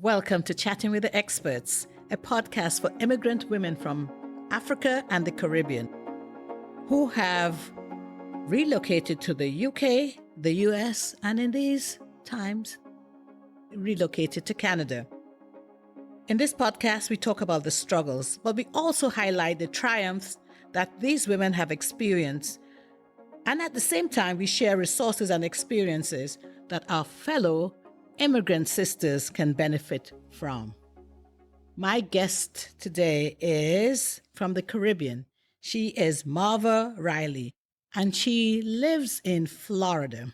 Welcome to Chatting with the Experts, a podcast for immigrant women from Africa and the Caribbean who have relocated to the UK, the US, and in these times, relocated to Canada. In this podcast, we talk about the struggles, but we also highlight the triumphs that these women have experienced. And at the same time, we share resources and experiences that our fellow immigrant sisters can benefit from. My guest today is from the Caribbean. She is Marva Riley, and she lives in Florida.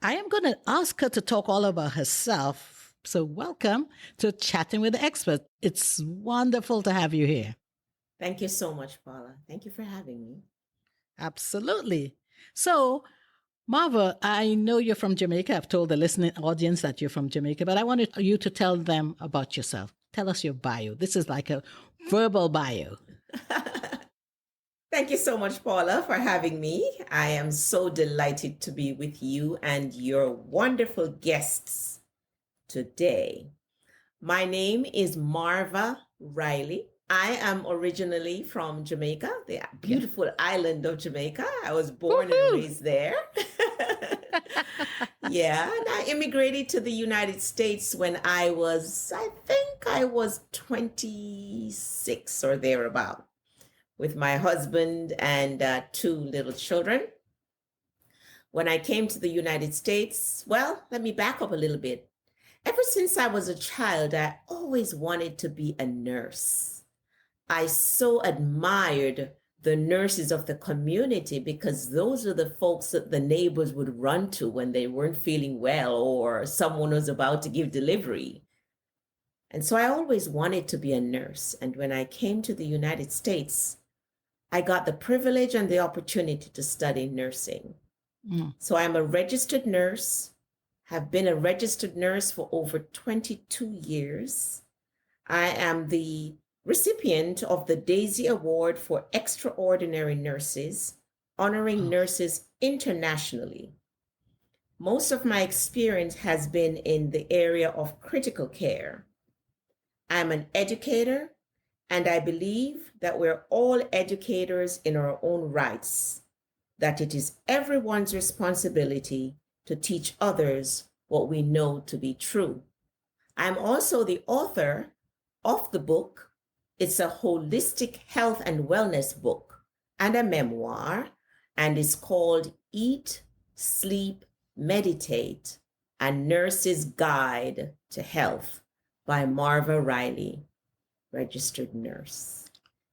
I am going to ask her to talk all about herself. So welcome to Chatting with the Expert. It's wonderful to have you here. Thank you so much, Paula. Thank you for having me. Absolutely. So, Marva, I know you're from Jamaica. I've told the listening audience that you're from Jamaica, but I wanted you to tell them about yourself. Tell us your bio. This is like a verbal bio. Thank you so much, Paula, for having me. I am so delighted to be with you and your wonderful guests today. My name is Marva Riley. I am originally from Jamaica, the beautiful island of Jamaica. I was born and raised there. Yeah, and I immigrated to the United States when I think I was 26 or thereabout, with my husband and two little children. When I came to the United States, well, let me back up a little bit. Ever since I was a child, I always wanted to be a nurse. I so admired the nurses of the community because those are the folks that the neighbors would run to when they weren't feeling well or someone was about to give delivery. And so I always wanted to be a nurse. And when I came to the United States, I got the privilege and the opportunity to study nursing. So I'm a registered nurse, have been a registered nurse for over 22 years. I am the recipient of the Daisy Award for Extraordinary Nurses, honoring nurses internationally. Most of my experience has been in the area of critical care. I'm an educator, and I believe that we're all educators in our own rights, that it is everyone's responsibility to teach others what we know to be true. I'm also the author of the book. It's a holistic health and wellness book and a memoir, and it's called Eat, Sleep, Meditate, A Nurse's Guide to Health by Marva Riley, registered nurse.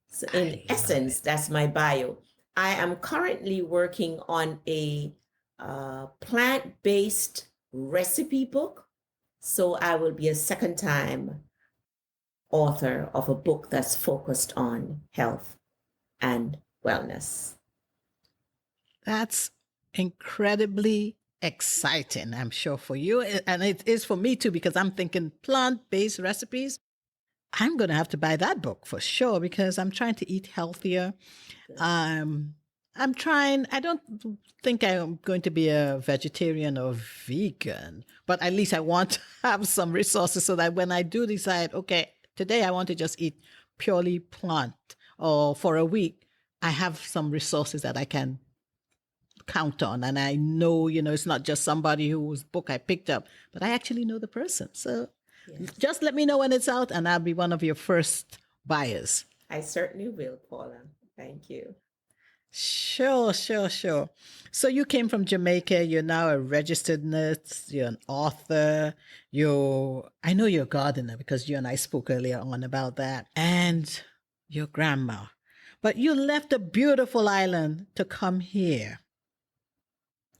So in essence, that's my bio. I am currently working on a plant-based recipe book. So I will be a second time author of a book that's focused on health and wellness. That's incredibly exciting, I'm sure, for you. And it is for me too, because I'm thinking plant-based recipes. I'm going to have to buy that book for sure because I'm trying to eat healthier. I don't think I'm going to be a vegetarian or vegan, but at least I want to have some resources so that when I do decide, okay, today I want to just eat purely plant or for a week, I have some resources that I can count on. And I know, it's not just somebody whose book I picked up, but I actually know the person. So just let me know when it's out and I'll be one of your first buyers. I certainly will, Paula. Thank you. Sure. So you came from Jamaica. You're now a registered nurse. You're an author. I know you're a gardener because you and I spoke earlier on about that. And your grandma. But you left a beautiful island to come here.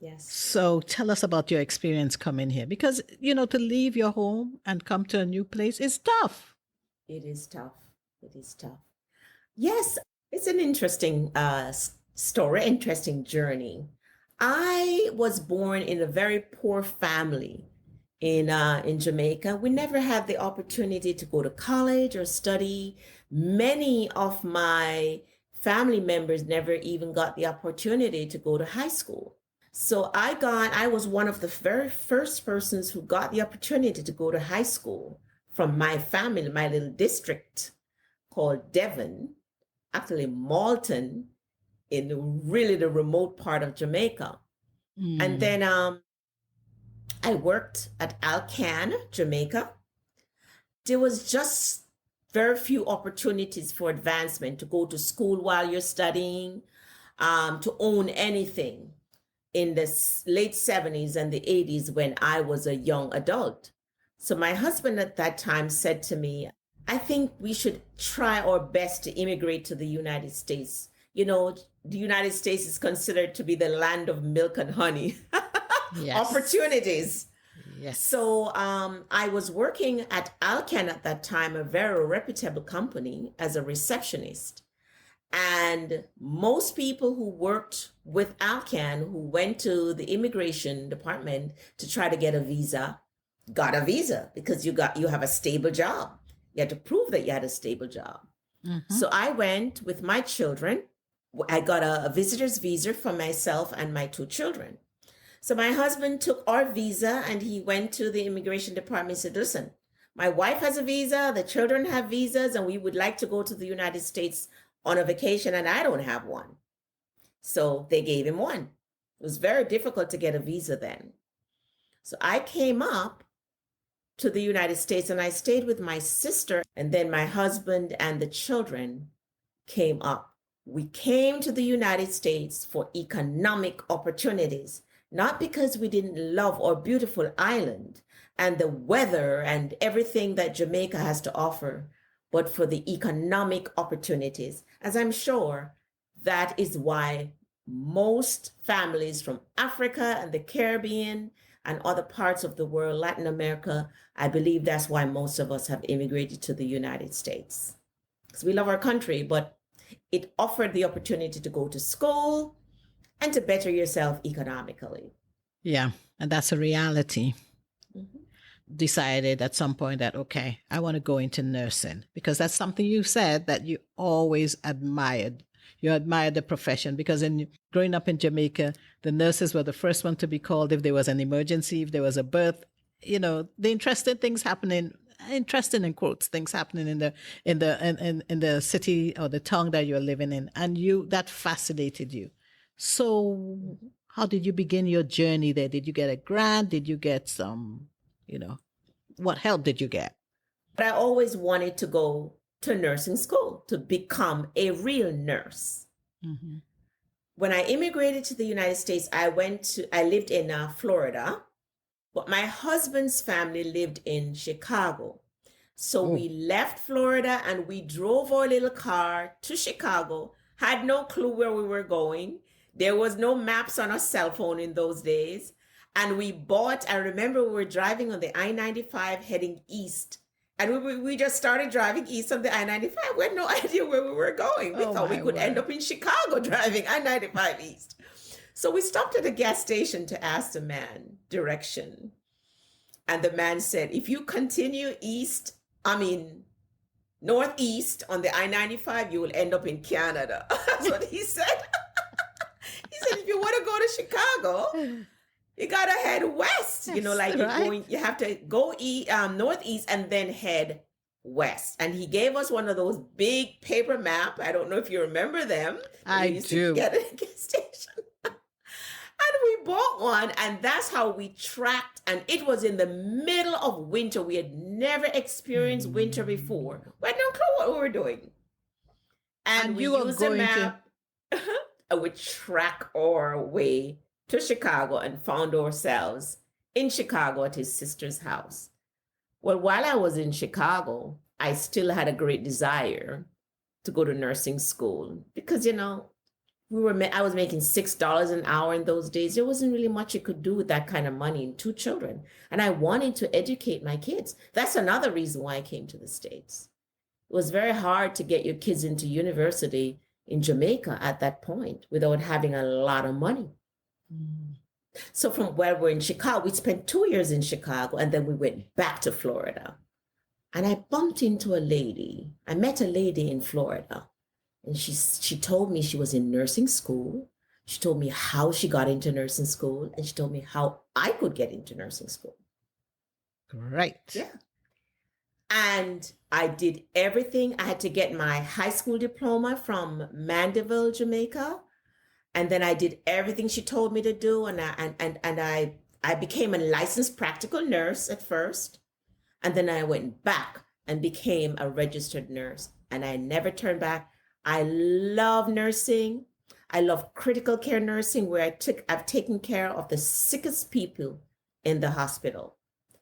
Yes. So tell us about your experience coming here because, to leave your home and come to a new place is tough. It is tough. Yes, it's an interesting story, interesting journey. I was born in a very poor family in Jamaica. We never had the opportunity to go to college or study. Many of my family members never even got the opportunity to go to high school. So I was one of the very first persons who got the opportunity to go to high school from my family, my little district called Devon, actually Malton, in really the remote part of Jamaica. And then I worked at Alcan, Jamaica. There was just very few opportunities for advancement to go to school while you're studying, to own anything in the late 70s and the 80s when I was a young adult. So my husband at that time said to me, I think we should try our best to immigrate to the United States. You know, the United States is considered to be the land of milk and honey. Yes. Opportunities. Yes. So I was working at Alcan at that time, a very reputable company, as a receptionist. And most people who worked with Alcan, who went to the immigration department to try to get a visa, got a visa because you have a stable job. You had to prove that you had a stable job. Mm-hmm. So I went with my children. I got a visitor's visa for myself and my two children. So my husband took our visa and he went to the immigration department and said, listen, my wife has a visa, the children have visas, and we would like to go to the United States on a vacation, and I don't have one. So they gave him one. It was very difficult to get a visa then. So I came up to the United States and I stayed with my sister, and then my husband and the children came up. We came to the United States for economic opportunities, not because we didn't love our beautiful island and the weather and everything that Jamaica has to offer, but for the economic opportunities. As I'm sure that is why most families from Africa and the Caribbean and other parts of the world, Latin America, I believe that's why most of us have immigrated to the United States. Because we love our country, but it offered the opportunity to go to school and to better yourself economically. Yeah, and that's a reality. Mm-hmm. Decided at some point that, okay, I want to go into nursing because that's something you said that you always admired. You admired the profession because growing up in Jamaica, the nurses were the first one to be called if there was an emergency, if there was a birth, you know, the interesting things happening, interesting in quotes, things happening in the city or the town that you're living in. And that fascinated you. So how did you begin your journey there? Did you get a grant? Did you get some, what help did you get? But I always wanted to go to nursing school to become a real nurse. Mm-hmm. When I immigrated to the United States, I lived in Florida, but my husband's family lived in Chicago. So we left Florida and we drove our little car to Chicago, had no clue where we were going. There was no maps on our cell phone in those days. And I remember we were driving on the I-95 heading east. And we just started driving east on the I-95. We had no idea where we were going. We thought we could end up in Chicago driving I-95 east. So we stopped at a gas station to ask the man direction. And the man said, if you continue northeast on the I-95, you will end up in Canada. That's what he said. He said, if you want to go to Chicago, you gotta head west. You have to go northeast and then head west. And he gave us one of those big paper map. I don't know if you remember them. I do. To get a gas station. And we bought one, and that's how we tracked. And it was in the middle of winter. We had never experienced winter before. We had no clue what we were doing. And we used a map. And we track our way to Chicago and found ourselves in Chicago at his sister's house. Well, while I was in Chicago, I still had a great desire to go to nursing school because, I was making $6 an hour in those days. There wasn't really much you could do with that kind of money and 2 children. And I wanted to educate my kids. That's another reason why I came to the States. It was very hard to get your kids into university in Jamaica at that point without having a lot of money. So from where we're in Chicago, we spent 2 years in Chicago and then we went back to Florida. And I bumped into a lady. I met a lady in Florida and she told me she was in nursing school. She told me how she got into nursing school, and she told me how I could get into nursing school. Great. Yeah. And I did everything. I had to get my high school diploma from Mandeville, Jamaica. And then I did everything she told me to do. And I became a licensed practical nurse at first. And then I went back and became a registered nurse. And I never turned back. I love nursing. I love critical care nursing, where I've taken care of the sickest people in the hospital.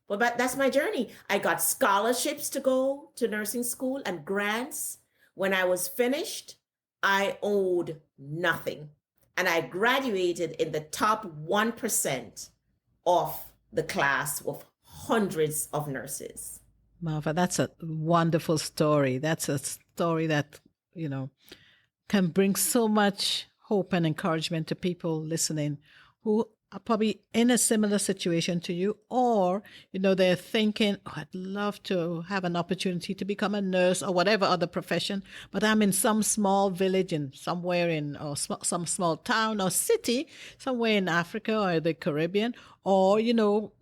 Well, but that's my journey. I got scholarships to go to nursing school and grants. When I was finished, I owed nothing. And I graduated in the top 1% of the class with hundreds of nurses. Marva, that's a wonderful story. That's a story that, can bring so much hope and encouragement to people listening who are probably in a similar situation to you, or, they're thinking, oh, I'd love to have an opportunity to become a nurse or whatever other profession, but I'm in some small village or some small town or city somewhere in Africa or the Caribbean, or,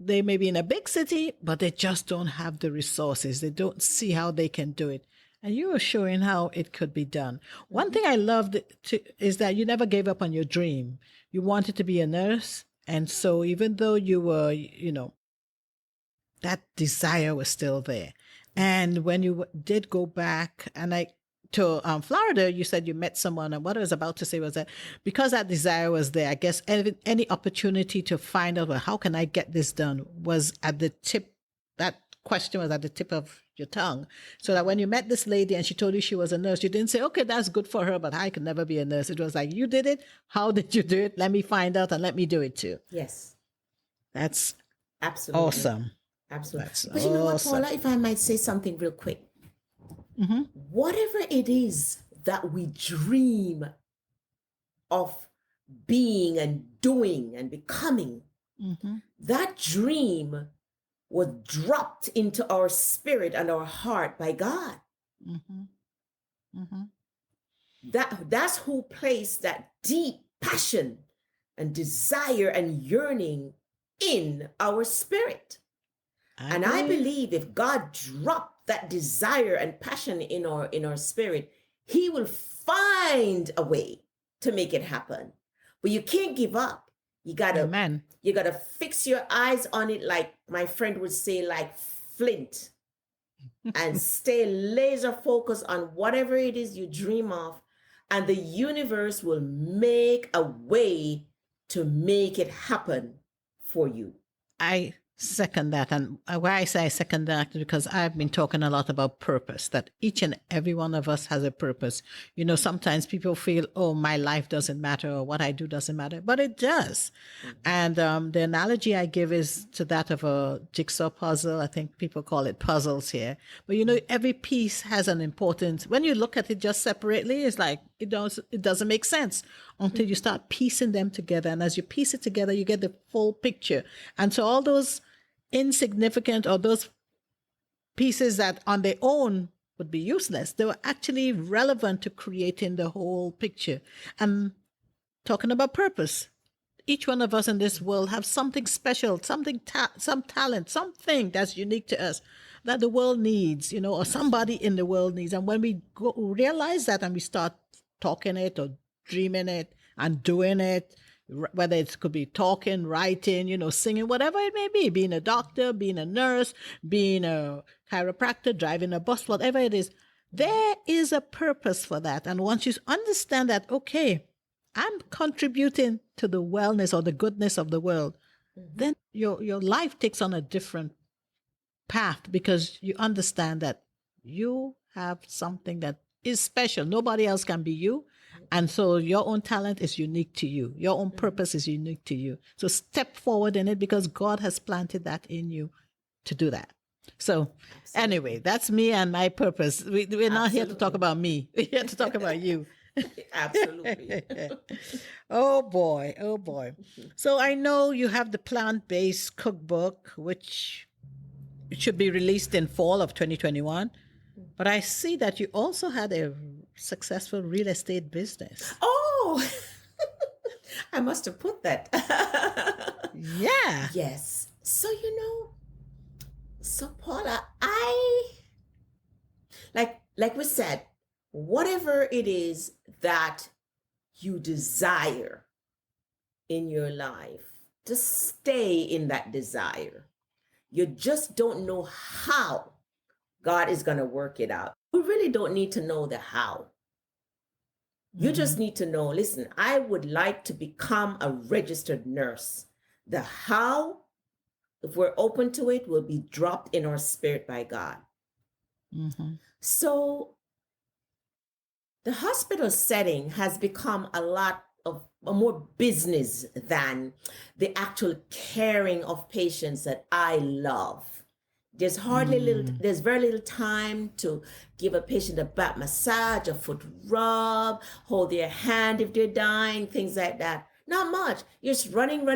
they may be in a big city, but they just don't have the resources. They don't see how they can do it. And you were showing how it could be done. One thing I loved is that you never gave up on your dream. You wanted to be a nurse. And so even though you were, that desire was still there. And when you did go back to Florida, you said you met someone. And what I was about to say was that because that desire was there, I guess any opportunity to find out, well, how can I get this done, was at the tip. That question was at the tip of your tongue. So that when you met this lady and she told you she was a nurse, you didn't say, okay, that's good for her, but I could never be a nurse. It was like, you did it. How did you do it? Let me find out and let me do it too. Yes. That's absolutely awesome. Absolutely. That's but you know what, Paula, if I might say something real quick. Mm-hmm. Whatever it is that we dream of being and doing and becoming, that dream was dropped into our spirit and our heart by God. That's who placed that deep passion and desire and yearning in our spirit. I believe if God dropped that desire and passion in our spirit, he will find a way to make it happen. But you can't give up. You gotta fix your eyes on it, like my friend would say, like flint, and stay laser focused on whatever it is you dream of, and the universe will make a way to make it happen for you. I second that. And why I say I second that is because I've been talking a lot about purpose, that each and every one of us has a purpose. Sometimes people feel, oh, my life doesn't matter or what I do doesn't matter, but it does. And the analogy I give is to that of a jigsaw puzzle. I think people call it puzzles here. But, every piece has an importance. When you look at it just separately, it's like, it doesn't make sense until you start piecing them together. And as you piece it together, you get the full picture. And so all those insignificant or those pieces that on their own would be useless, they were actually relevant to creating the whole picture. And talking about purpose, each one of us in this world have something special, some talent, something that's unique to us that the world needs, or somebody in the world needs. And when we realize that and we start talking it or dreaming it and doing it, whether it could be talking, writing, singing, whatever it may be, being a doctor, being a nurse, being a chiropractor, driving a bus, whatever it is, there is a purpose for that. And once you understand that, okay, I'm contributing to the wellness or the goodness of the world, then your life takes on a different path, because you understand that you have something that is special. Nobody else can be you. And so your own talent is unique to you. Your own purpose is unique to you. So step forward in it, because God has planted that in you to do that. So anyway, that's me and my purpose. We're not here to talk about me. We're here to talk about you. Absolutely. Oh boy. So I know you have the plant-based cookbook, which should be released in fall of 2021. But I see that you also had a successful real estate business. Oh, I must have put that. Yeah. Yes. So, so Paula, like we said, whatever it is that you desire in your life, to stay in that desire. You just don't know how God is going to work it out. We really don't need to know the how. You just need to know, listen, I would like to become a registered nurse. The how, if we're open to it, will be dropped in our spirit by God. So the hospital setting has become a more business than the actual caring of patients that I love. There's very little time to give a patient a back massage, a foot rub, hold their hand if they're dying, things like that. Not much. You're just running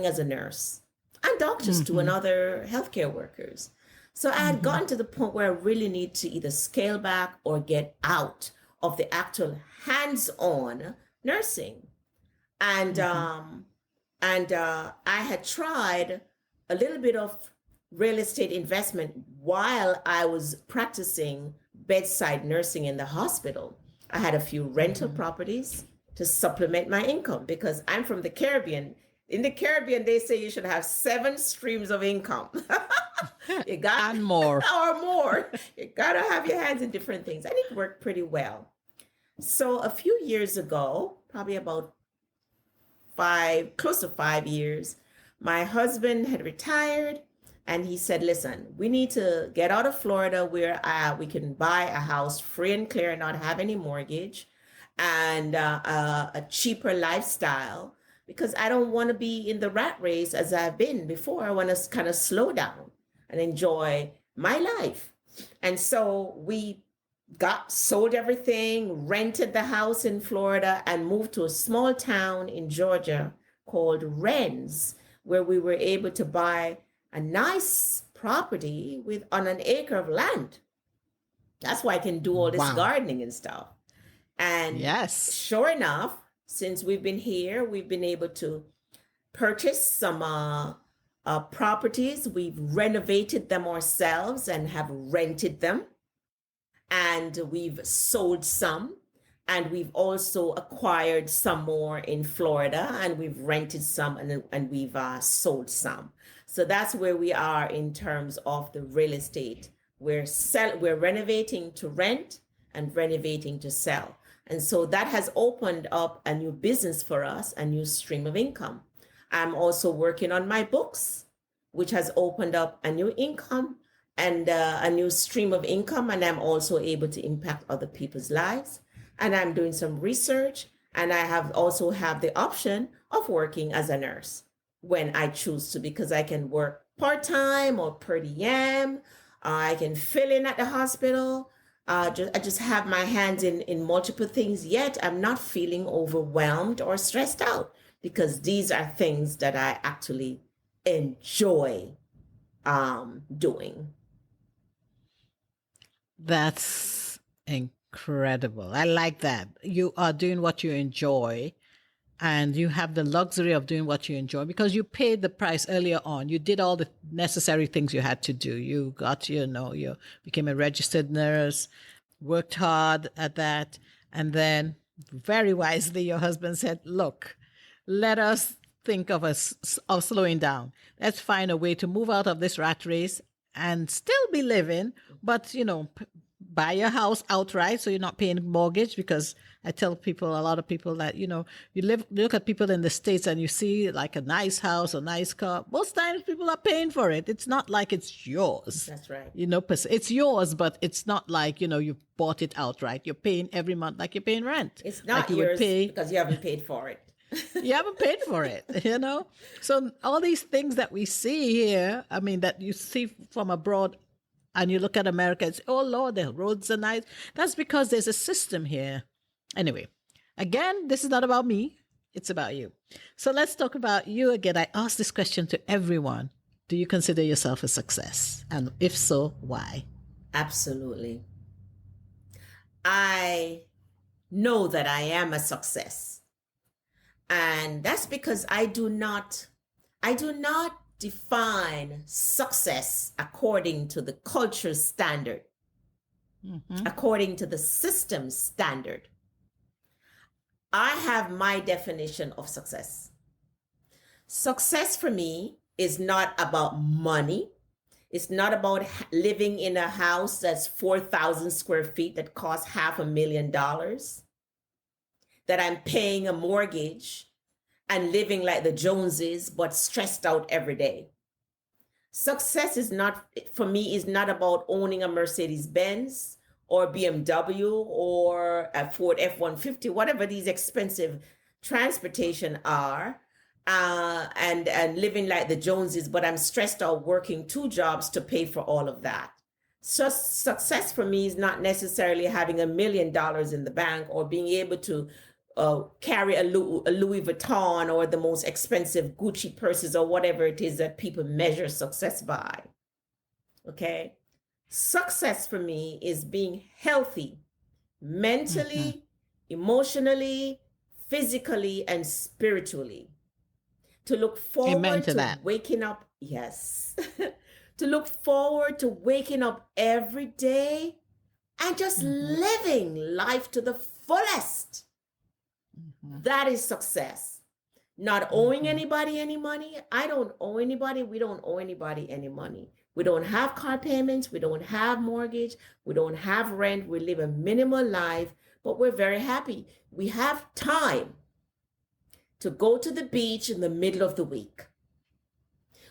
as a nurse, and doctors too, and other healthcare workers. So I had gotten to the point where I really need to either scale back or get out of the actual hands-on nursing. And I had tried a little bit of real estate investment while I was practicing bedside nursing in the hospital. I had a few rental properties to supplement my income because I'm from the Caribbean. In the Caribbean, they say you should have 7 streams of income. You got and more. or more. You got to have your hands in different things. And it worked pretty well. So a few years ago, probably about close to 5 years, my husband had retired and he said, listen, we need to get out of Florida where we can buy a house free and clear and not have any mortgage and a cheaper lifestyle because I don't want to be in the rat race as I've been before. I want to kind of slow down and enjoy my life. And so we sold everything, rented the house in Florida, and moved to a small town in Georgia called Rennes, where we were able to buy a nice property on an acre of land. That's why I can do all this gardening and stuff. And yes, sure enough, since we've been here, we've been able to purchase some properties. We've renovated them ourselves and have rented them. And we've sold some. And we've also acquired some more in Florida. And we've rented some and we've sold some. So that's where we are in terms of the real estate. We're renovating to rent and renovating to sell. And so that has opened up a new business for us, a new stream of income. I'm also working on my books, which has opened up a new income and a new stream of income. And I'm also able to impact other people's lives. And I'm doing some research. And I also have the option of working as a nurse when I choose to, because I can work part-time or per diem. I can fill in at the hospital. I just have my hands in multiple things, yet I'm not feeling overwhelmed or stressed out because these are things that I actually enjoy doing. That's incredible. I like that. You are doing what you enjoy and you have the luxury of doing what you enjoy because you paid the price earlier on. You did all the necessary things you had to do. You got, you became a registered nurse, worked hard at that. And then very wisely, your husband said, look, let us think of slowing down. Let's find a way to move out of this rat race and still be living, but, buy your house outright so you're not paying mortgage. Because I tell people, a lot of people that, you look at people in the States and you see like a nice house, a nice car. Most times people are paying for it. It's not like it's yours. That's right. It's yours, but it's not like, you bought it outright. You're paying every month like you're paying rent. It's not like yours because you haven't paid for it. You haven't paid for it, So all these things that we see here, that you see from abroad, and you look at America and say, oh, Lord, the roads are nice. That's because there's a system here. Anyway, again, this is not about me. It's about you. So let's talk about you again. I ask this question to everyone. Do you consider yourself a success? And if so, why? Absolutely. I know that I am a success. And that's because I do not define success according to the culture standard, according to the system standard. I have my definition of success. Success for me is not about money. It's not about living in a house that's 4,000 square feet that costs $500,000, that I'm paying a mortgage and living like the Joneses, but stressed out every day. Success is not, for me, is not about owning a Mercedes Benz or BMW or a Ford F-150, whatever these expensive transportation are, and living like the Joneses, but I'm stressed out working 2 jobs to pay for all of that. So success for me is not necessarily having $1 million in the bank or being able to carry a Louis Vuitton or the most expensive Gucci purses or whatever it is that people measure success by. Okay? Success for me is being healthy mentally, emotionally, physically, and spiritually. To look forward to waking up, yes. To look forward to waking up every day and just living life to the fullest. That is success. Not owing anybody any money. I don't owe anybody. We don't owe anybody any money. We don't have car payments. We don't have mortgage. We don't have rent. We live a minimal life, but we're very happy. We have time to go to the beach in the middle of the week.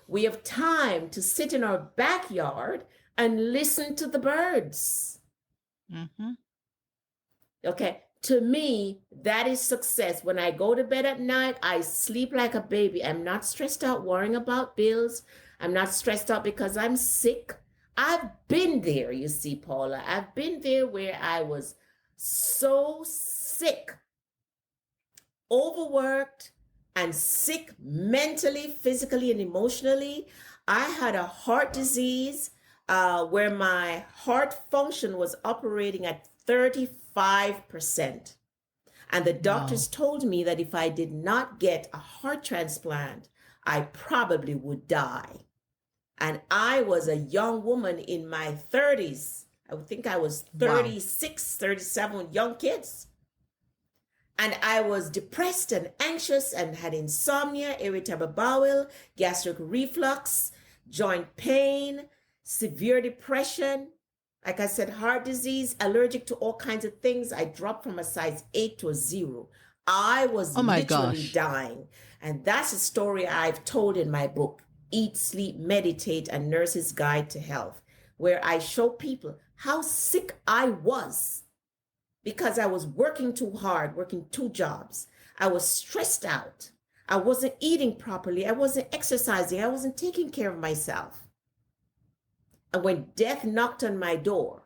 We have time to sit in our backyard and listen to the birds. Okay. To me, that is success. When I go to bed at night, I sleep like a baby. I'm not stressed out worrying about bills. I'm not stressed out because I'm sick. I've been there, you see, Paula. I've been there where I was so sick, overworked, and sick mentally, physically, and emotionally. I had a heart disease where my heart function was operating at 35%. And the doctors told me that if I did not get a heart transplant, I probably would die. And I was a young woman in my 30s. I would think I was 36, 37, young kids. And I was depressed and anxious and had insomnia, irritable bowel, gastric reflux, joint pain, severe depression. Like I said, heart disease, allergic to all kinds of things. I dropped from a size 8 to a 0. I was literally dying. And that's a story I've told in my book, Eat, Sleep, Meditate, A Nurse's Guide to Health, where I show people how sick I was because I was working too hard, working 2 jobs. I was stressed out. I wasn't eating properly. I wasn't exercising. I wasn't taking care of myself. And when death knocked on my door,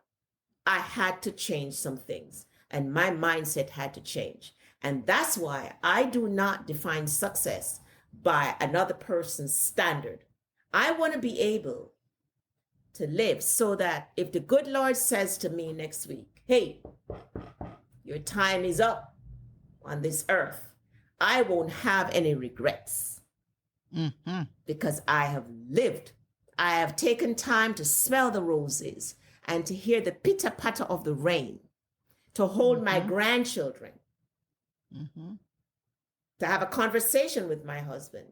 I had to change some things. And my mindset had to change. And that's why I do not define success by another person's standard. I want to be able to live so that if the good Lord says to me next week, hey, your time is up on this earth, I won't have any regrets because I have lived. I have taken time to smell the roses and to hear the pitter-patter of the rain, to hold my grandchildren, to have a conversation with my husband,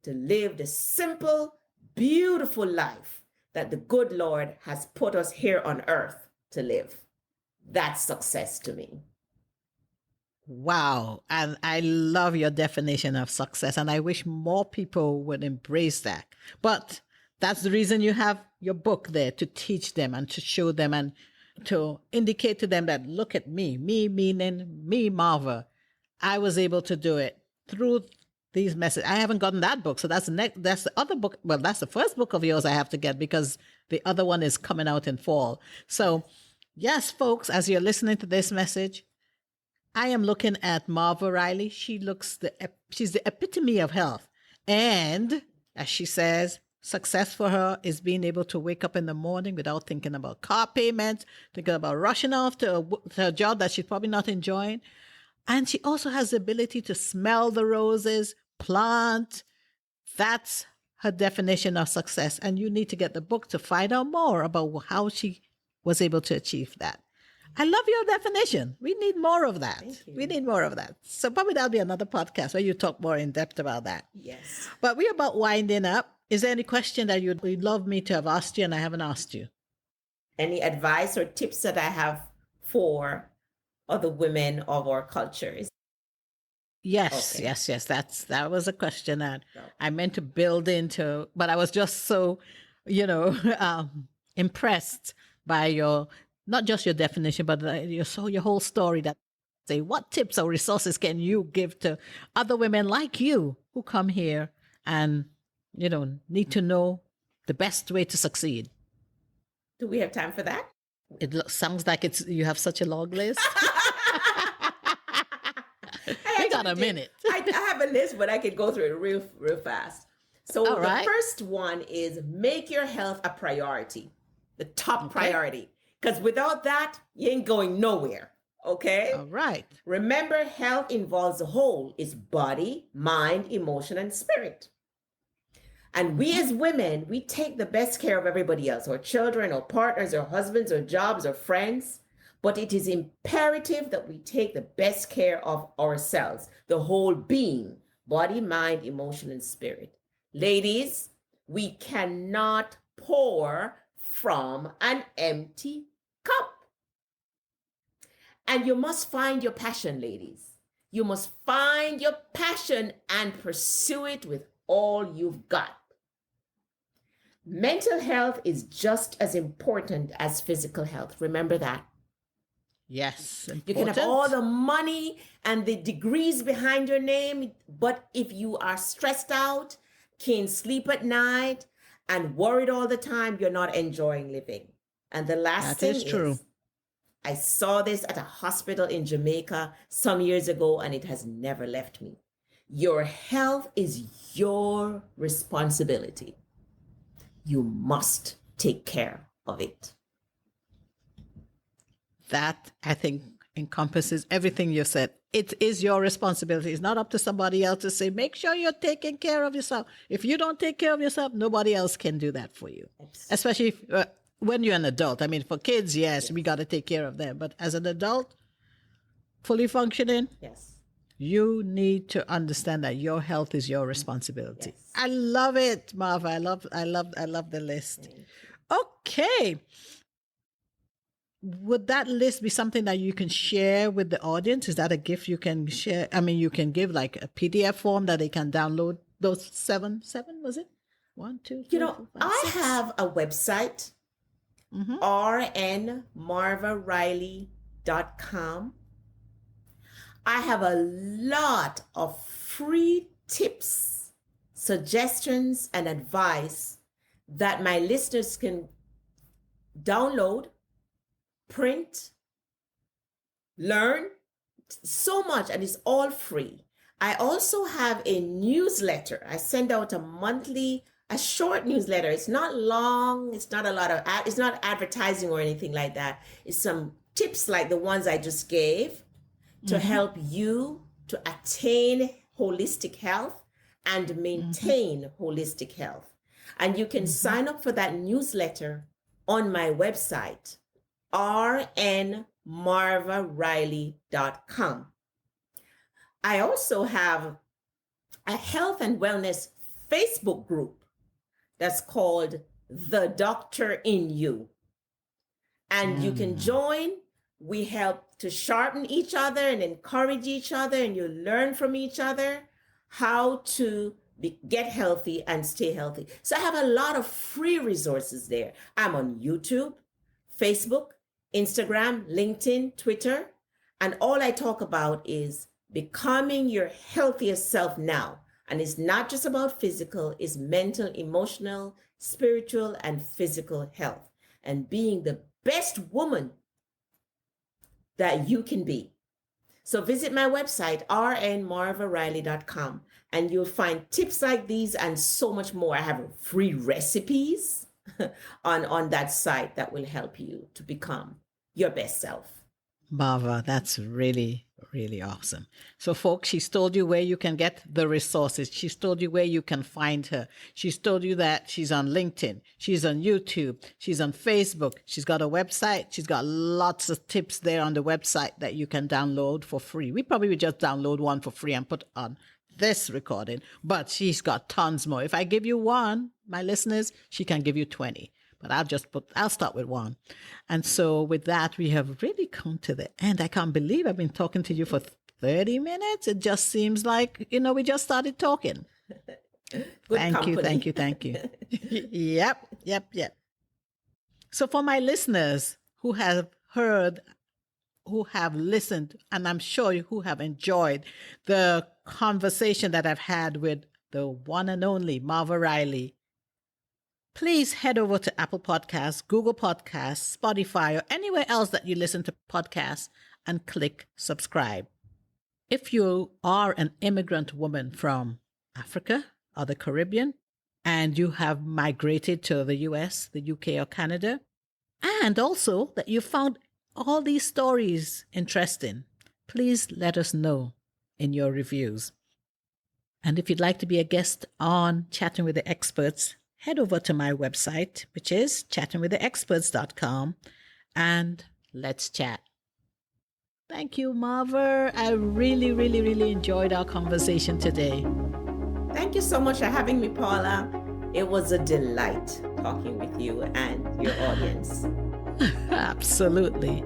to live the simple, beautiful life that the good Lord has put us here on earth to live. That's success to me. Wow. And I love your definition of success. And I wish more people would embrace that. But that's the reason you have your book there, to teach them and to show them and to indicate to them that, look at me meaning me, Marva. I was able to do it through these messages. I haven't gotten that book. So that's the other book. Well, that's the first book of yours I have to get because the other one is coming out in fall. So yes, folks, as you're listening to this message, I am looking at Marva Riley. She's the epitome of health. And as she says, success for her is being able to wake up in the morning without thinking about car payments, thinking about rushing off to a job that she's probably not enjoying. And she also has the ability to smell the roses, plant. That's her definition of success. And you need to get the book to find out more about how she was able to achieve that. I love your definition. We need more of that. Thank you. We need more of that. So probably that'll be another podcast where you talk more in depth about that. Yes. But we're about winding up. Is there any question that you'd love me to have asked you and I haven't asked you? Any advice or tips that I have for other women of our cultures? Yes, Okay. yes. That was a question that No. I meant to build into, but I was just so, impressed by your, not just your definition, but your whole story that say, what tips or resources can you give to other women like you who come here and, need to know the best way to succeed? Do we have time for that? Sounds like you have such a long list. We got a minute. I have a list, but I could go through it real fast. So All the right. first one is make your health a priority, the top priority. Because without that, you ain't going nowhere. Okay? All right. Remember, health involves the whole. It's body, mind, emotion, and spirit. And we as women, we take the best care of everybody else, our children, our partners, our husbands, our jobs, our friends. But it is imperative that we take the best care of ourselves, the whole being, body, mind, emotion, and spirit. Ladies, we cannot pour from an empty cup. And you must find your passion, ladies. You must find your passion and pursue it with all you've got. Mental health is just as important as physical health. Remember that. Yes. You can have all the money and the degrees behind your name, but if you are stressed out, can't sleep at night, and worried all the time, you're not enjoying living. And the last thing is true. I saw this at a hospital in Jamaica some years ago, and it has never left me. Your health is your responsibility. You must take care of it. That, I think, encompasses everything you said. It is your responsibility. It's not up to somebody else to say, make sure you're taking care of yourself. If you don't take care of yourself, nobody else can do that for you. Especially when you're an adult. I mean, for kids, yes, we got to take care of them. But as an adult, fully functioning, Yes. you need to understand that your health is your responsibility. Yes. I love it, Marva. I love the list. Okay. Would that list be something that you can share with the audience? Is that a gift you can share? I mean, you can give like a PDF form that they can download those seven, was it? 1, 2, 3, 4, 5, I 6? have a website, rnmarvariley.com. I have a lot of free tips, suggestions, and advice that my listeners can download, print, learn, so much, and it's all free. I also have a newsletter. I send out a short newsletter. It's not long. It's not it's not advertising or anything like that. It's some tips like the ones I just gave to help you to attain holistic health and maintain holistic health. And you can sign up for that newsletter on my website, rnmarvariley.com. I also have a health and wellness Facebook group that's called The Doctor in You. And you can join. We help to sharpen each other and encourage each other, and you learn from each other how to get healthy and stay healthy. So I have a lot of free resources there. I'm on YouTube, Facebook, Instagram, LinkedIn, Twitter, and all I talk about is becoming your healthiest self now. And it's not just about physical, it's mental, emotional, spiritual, and physical health, and being the best woman that you can be. So visit my website, rnmarvariley.com, and you'll find tips like these and so much more. I have free recipes on that site that will help you to become your best self. Marva, that's really, really awesome. So, folks, she's told you where you can get the resources. She's told you where you can find her. She's told you that she's on LinkedIn. She's on YouTube. She's on Facebook. She's got a website. She's got lots of tips there on the website that you can download for free. We probably would just download one for free and put on this recording, but she's got tons more. If I give you one, my listeners, she can give you 20. But I'll start with one. And so with that, we have really come to the end. I can't believe I've been talking to you for 30 minutes. It just seems like, we just started talking. Thank you. Yep. So for my listeners who have heard, who have listened, and I'm sure who have enjoyed the conversation that I've had with the one and only Marva Riley, please head over to Apple Podcasts, Google Podcasts, Spotify, or anywhere else that you listen to podcasts and click subscribe. If you are an immigrant woman from Africa or the Caribbean and you have migrated to the US, the UK, or Canada, and also that you found all these stories interesting, please let us know in your reviews. And if you'd like to be a guest on Chatting with the Experts, head over to my website, which is chattingwiththeexperts.com, and let's chat. Thank you, Marva. I really, really, really enjoyed our conversation today. Thank you so much for having me, Paula. It was a delight talking with you and your audience. Absolutely.